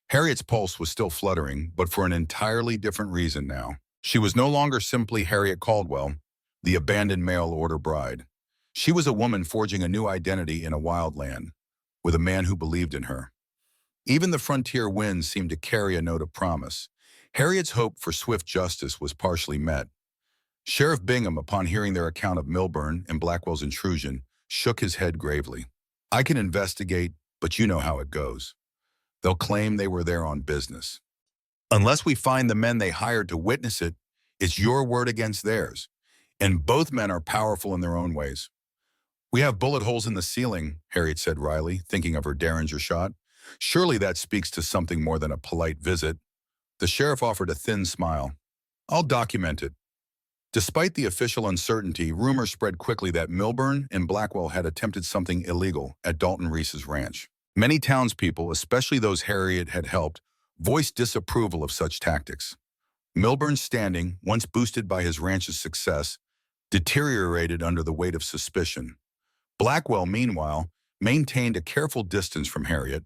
Harriet's pulse was still fluttering, but for an entirely different reason now. She was no longer simply Harriet Caldwell, the abandoned mail order bride. She was a woman forging a new identity in a wild land, with a man who believed in her. Even the frontier winds seemed to carry a note of promise. Harriet's hope for swift justice was partially met. Sheriff Bingham, upon hearing their account of Milburn and Blackwell's intrusion, shook his head gravely. I can investigate, but you know how it goes. They'll claim they were there on business. Unless we find the men they hired to witness it, it's your word against theirs. And both men are powerful in their own ways. We have bullet holes in the ceiling, Harriet said wryly, thinking of her Derringer shot. Surely that speaks to something more than a polite visit. The sheriff offered a thin smile. I'll document it. Despite the official uncertainty, rumors spread quickly that Milburn and Blackwell had attempted something illegal at Dalton Reese's ranch. Many townspeople, especially those Harriet had helped, voiced disapproval of such tactics. Milburn's standing, once boosted by his ranch's success, deteriorated under the weight of suspicion. Blackwell, meanwhile, maintained a careful distance from Harriet,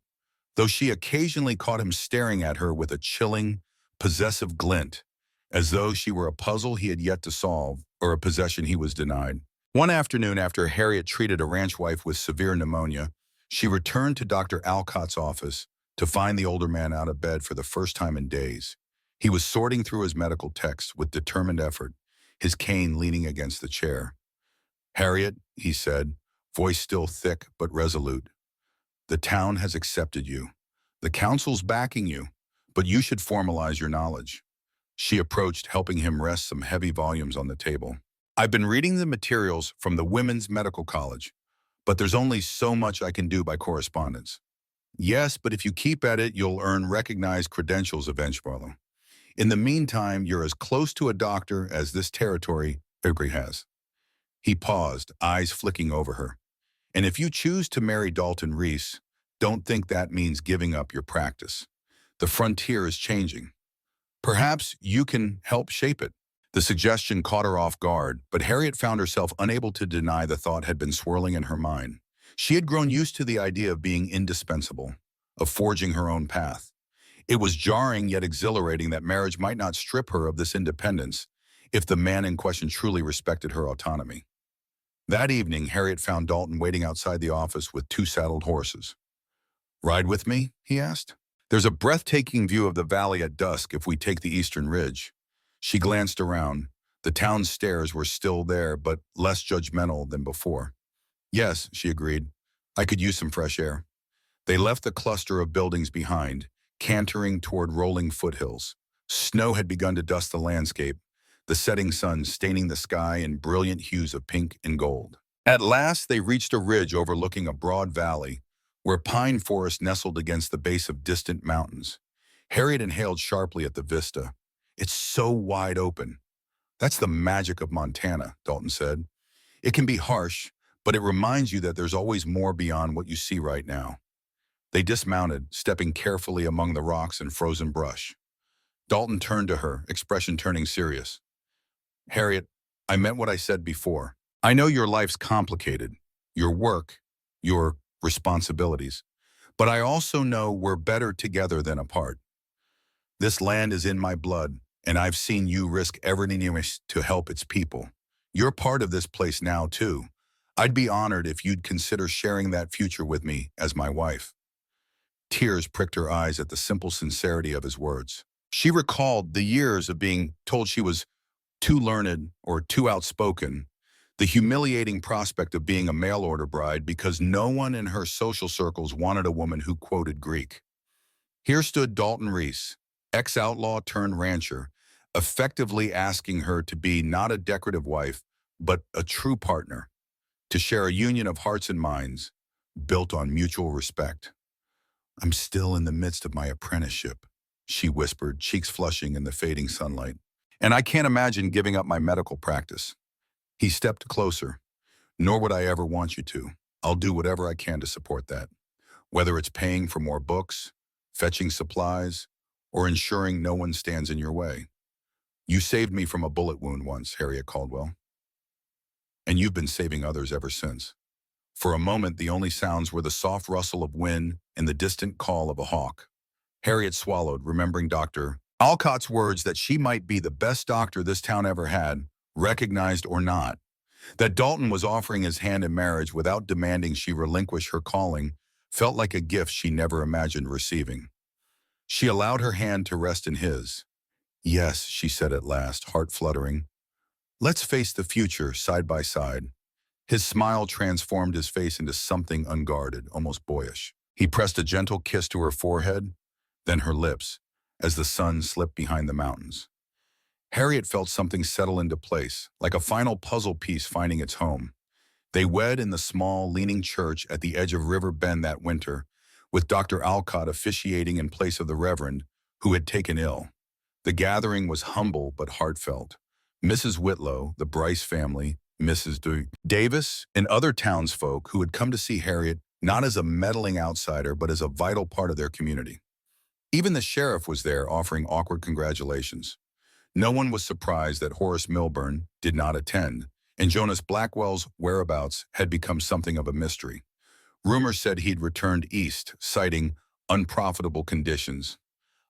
though she occasionally caught him staring at her with a chilling, possessive glint, as though she were a puzzle he had yet to solve or a possession he was denied. One afternoon after Harriet treated a ranch wife with severe pneumonia, she returned to Dr. Alcott's office to find the older man out of bed for the first time in days. He was sorting through his medical texts with determined effort, his cane leaning against the chair. Harriet, he said, voice still thick but resolute, the town has accepted you. The council's backing you, but you should formalize your knowledge. She approached, helping him rest some heavy volumes on the table. I've been reading the materials from the Women's Medical College, but there's only so much I can do by correspondence. Yes, but if you keep at it, you'll earn recognized credentials eventually. In the meantime, you're as close to a doctor as this territory has. He paused, eyes flicking over her. And if you choose to marry Dalton Reese, don't think that means giving up your practice. The frontier is changing. Perhaps you can help shape it. The suggestion caught her off guard, but Harriet found herself unable to deny the thought had been swirling in her mind. She had grown used to the idea of being indispensable, of forging her own path. It was jarring yet exhilarating that marriage might not strip her of this independence if the man in question truly respected her autonomy. That evening, Harriet found Dalton waiting outside the office with 2 saddled horses. Ride with me? He asked. There's a breathtaking view of the valley at dusk if we take the eastern ridge. She glanced around. The town's stairs were still there, but less judgmental than before. Yes, she agreed. I could use some fresh air. They left the cluster of buildings behind, cantering toward rolling foothills. Snow had begun to dust the landscape, the setting sun staining the sky in brilliant hues of pink and gold. At last, they reached a ridge overlooking a broad valley, where pine forest nestled against the base of distant mountains. Harriet inhaled sharply at the vista. It's so wide open. That's the magic of Montana, Dalton said. It can be harsh, but it reminds you that there's always more beyond what you see right now. They dismounted, stepping carefully among the rocks and frozen brush. Dalton turned to her, expression turning serious. Harriet, I meant what I said before. I know your life's complicated, your work, your responsibilities, but I also know we're better together than apart. This land is in my blood, and I've seen you risk everything to help its people. You're part of this place now, too. I'd be honored if you'd consider sharing that future with me as my wife. Tears pricked her eyes at the simple sincerity of his words. She recalled the years of being told she was too learned or too outspoken, the humiliating prospect of being a mail-order bride because no one in her social circles wanted a woman who quoted Greek. Here stood Dalton Reese, ex-outlaw turned rancher, effectively asking her to be not a decorative wife, but a true partner, to share a union of hearts and minds, built on mutual respect. I'm still in the midst of my apprenticeship, she whispered, cheeks flushing in the fading sunlight. And I can't imagine giving up my medical practice. He stepped closer. Nor would I ever want you to. I'll do whatever I can to support that. Whether it's paying for more books, fetching supplies, or ensuring no one stands in your way. You saved me from a bullet wound once, Harriet Caldwell. And you've been saving others ever since. For a moment, the only sounds were the soft rustle of wind and the distant call of a hawk. Harriet swallowed, remembering Dr. Alcott's words that she might be the best doctor this town ever had, recognized or not. That Dalton was offering his hand in marriage without demanding she relinquish her calling felt like a gift she never imagined receiving. She allowed her hand to rest in his. "Yes," she said at last, heart fluttering. "Let's face the future side by side." His smile transformed his face into something unguarded, almost boyish. He pressed a gentle kiss to her forehead, then her lips, as the sun slipped behind the mountains. Harriet felt something settle into place, like a final puzzle piece finding its home. They wed in the small, leaning church at the edge of River Bend that winter, with Dr. Alcott officiating in place of the Reverend, who had taken ill. The gathering was humble but heartfelt. Mrs. Whitlow, the Bryce family, Mrs. Davis, and other townsfolk who had come to see Harriet not as a meddling outsider but as a vital part of their community. Even the sheriff was there offering awkward congratulations. No one was surprised that Horace Milburn did not attend, and Jonas Blackwell's whereabouts had become something of a mystery. Rumors said he'd returned east, citing unprofitable conditions.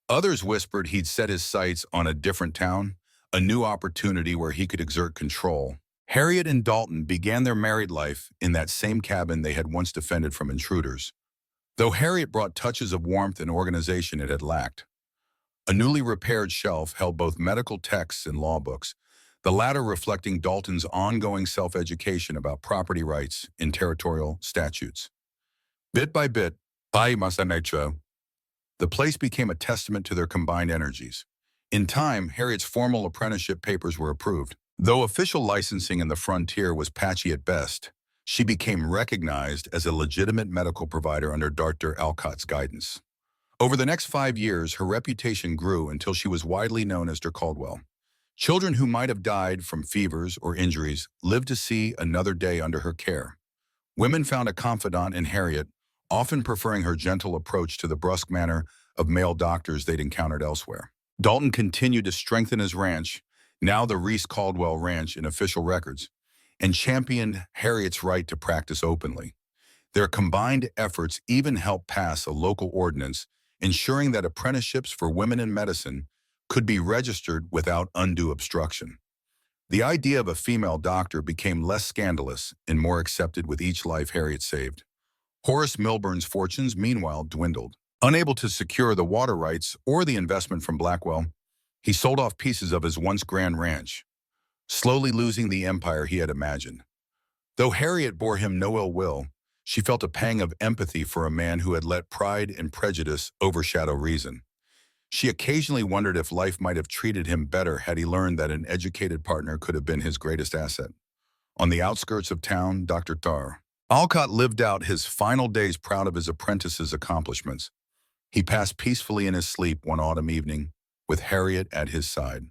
Others whispered he'd set his sights on a different town, a new opportunity where he could exert control. Harriet and Dalton began their married life in that same cabin they had once defended from intruders. Though Harriet brought touches of warmth and organization it had lacked. A newly repaired shelf held both medical texts and law books, the latter reflecting Dalton's ongoing self-education about property rights and territorial statutes. Bit by bit, the place became a testament to their combined energies. In time, Harriet's formal apprenticeship papers were approved. Though official licensing in the frontier was patchy at best, she became recognized as a legitimate medical provider under Dr. Alcott's guidance. Over the next 5 years, her reputation grew until she was widely known as Dr. Caldwell. Children who might have died from fevers or injuries lived to see another day under her care. Women found a confidant in Harriet, often preferring her gentle approach to the brusque manner of male doctors they'd encountered elsewhere. Dalton continued to strengthen his ranch, now the Reese Caldwell Ranch in official records, and championed Harriet's right to practice openly. Their combined efforts even helped pass a local ordinance ensuring that apprenticeships for women in medicine could be registered without undue obstruction. The idea of a female doctor became less scandalous and more accepted with each life Harriet saved. Horace Milburn's fortunes, meanwhile, dwindled. Unable to secure the water rights or the investment from Blackwell, he sold off pieces of his once grand ranch, slowly losing the empire he had imagined. Though Harriet bore him no ill will, she felt a pang of empathy for a man who had let pride and prejudice overshadow reason. She occasionally wondered if life might have treated him better had he learned that an educated partner could have been his greatest asset. On the outskirts of town, Dr. Alcott lived out his final days proud of his apprentice's accomplishments. He passed peacefully in his sleep one autumn evening, with Harriet at his side.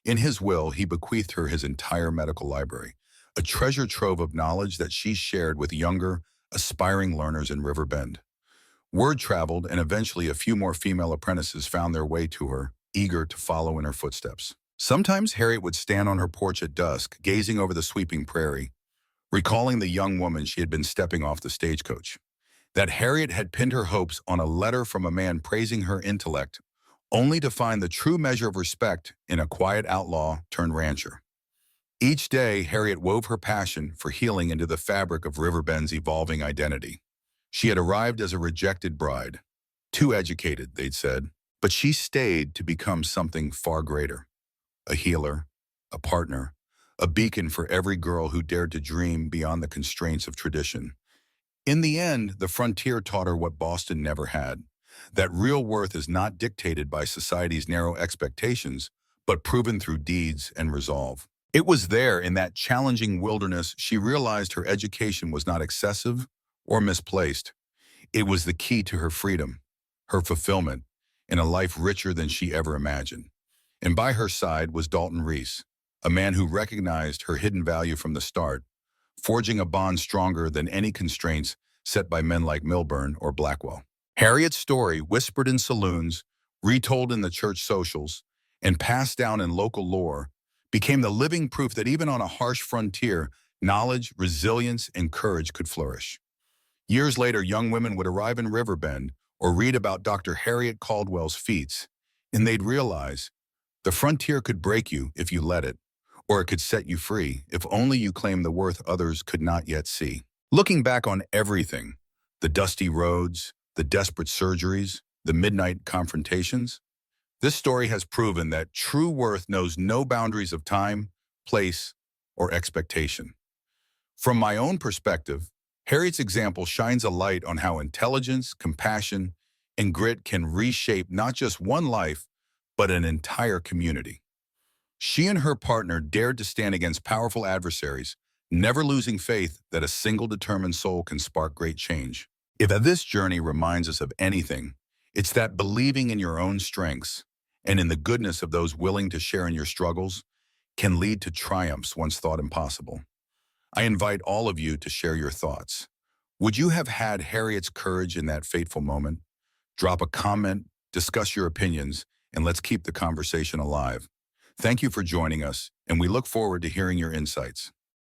In his will, he bequeathed her his entire medical library, a treasure trove of knowledge that she shared with younger, aspiring learners in River Bend. Word traveled, and eventually a few more female apprentices found their way to her, eager to follow in her footsteps. Sometimes Harriet would stand on her porch at dusk, gazing over the sweeping prairie, recalling the young woman she had been stepping off the stagecoach. That Harriet had pinned her hopes on a letter from a man praising her intellect, only to find the true measure of respect in a quiet outlaw turned rancher. Each day, Harriet wove her passion for healing into the fabric of Riverbend's evolving identity. She had arrived as a rejected bride. Too educated, they'd said, but she stayed to become something far greater. A healer, a partner, a beacon for every girl who dared to dream beyond the constraints of tradition. In the end, the frontier taught her what Boston never had, that real worth is not dictated by society's narrow expectations, but proven through deeds and resolve. It was there, in that challenging wilderness, she realized her education was not excessive or misplaced. It was the key to her freedom, her fulfillment, in a life richer than she ever imagined. And by her side was Dalton Reese, a man who recognized her hidden value from the start, forging a bond stronger than any constraints set by men like Milburn or Blackwell. Harriet's story, whispered in saloons, retold in the church socials, and passed down in local lore, became the living proof that even on a harsh frontier, knowledge, resilience, and courage could flourish. Years later, young women would arrive in Riverbend or read about Dr. Harriet Caldwell's feats, and they'd realize the frontier could break you if you let it, or it could set you free if only you claimed the worth others could not yet see. Looking back on everything, The dusty roads, the desperate surgeries, the midnight confrontations. This story has proven that true worth knows no boundaries of time, place, or expectation. From my own perspective, Harriet's example shines a light on how intelligence, compassion, and grit can reshape not just one life, but an entire community. She and her partner dared to stand against powerful adversaries, never losing faith that a single determined soul can spark great change. If this journey reminds us of anything, it's that believing in your own strengths and in the goodness of those willing to share in your struggles can lead to triumphs once thought impossible. I invite all of you to share your thoughts. Would you have had Harriet's courage in that fateful moment? Drop a comment, discuss your opinions, and let's keep the conversation alive. Thank you for joining us, and we look forward to hearing your insights.